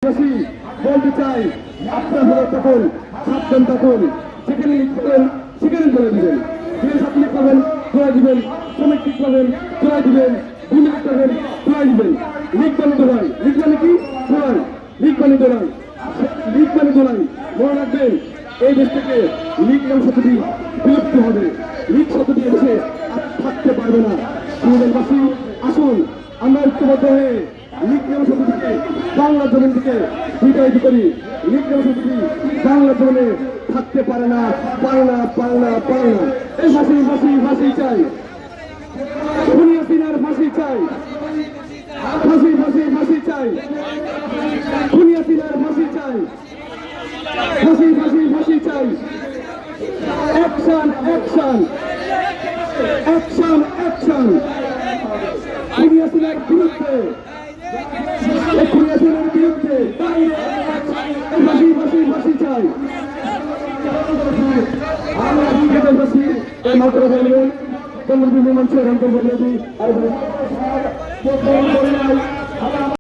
দেশবাসী বলতে চাই, আপনার হলো তখন সাবধান থাকুন, যেখানে লিখ করবেন সেখানে ধরে দিবেন, যে ছাত্র লিখ করবেন ধরে দিবেন, শ্রমিক লিখ করবেন ধরে দিবেন, ভূমি লিখ করবেন ধরে দিবেন। লিখ মানে দোলাই, লিখ মানে কি দোলাই, লিখ মানে দোলাই, লিখ মানে দোলাই। মনে রাখবেন, এই দেশ থেকে লিগ নাম শব্দটি বিলুপ্ত হবে, লিগ শব্দটি এসে থাকতে পারবে না। সুবিধাবাসী আসুন আমরা ঐক্যবদ্ধ হয়ে লিগ নাম শব্দটিকে বাংলা জমিন থেকে বিতাড়িত করি। লিগ নাম শব্দটি বাংলা জমিনে থাকতে পারে না, পারে না, পারে না, পারে না। এই ফাঁসি ফাঁসি ফাঁসি চাই, খুনি হাসিনার ফাঁসি চাই, ফাঁসি ফাঁসি ফাঁসি চাই, খুনি হাসিনার ফাঁসি চাই, ফাঁসি ফাঁসি ফাঁসি চাই। অ্যাকশন অ্যাকশন অ্যাকশন অ্যাকশন খুনি হাসিনার বিরুদ্ধে, খুনি হাসিনার বিরুদ্ধে ফাঁসি ফাঁসি ফাঁসি চাই। আমরা বিজেপি এই মাত্র বলবেন কর্মী মঞ্চের অন্তর্গত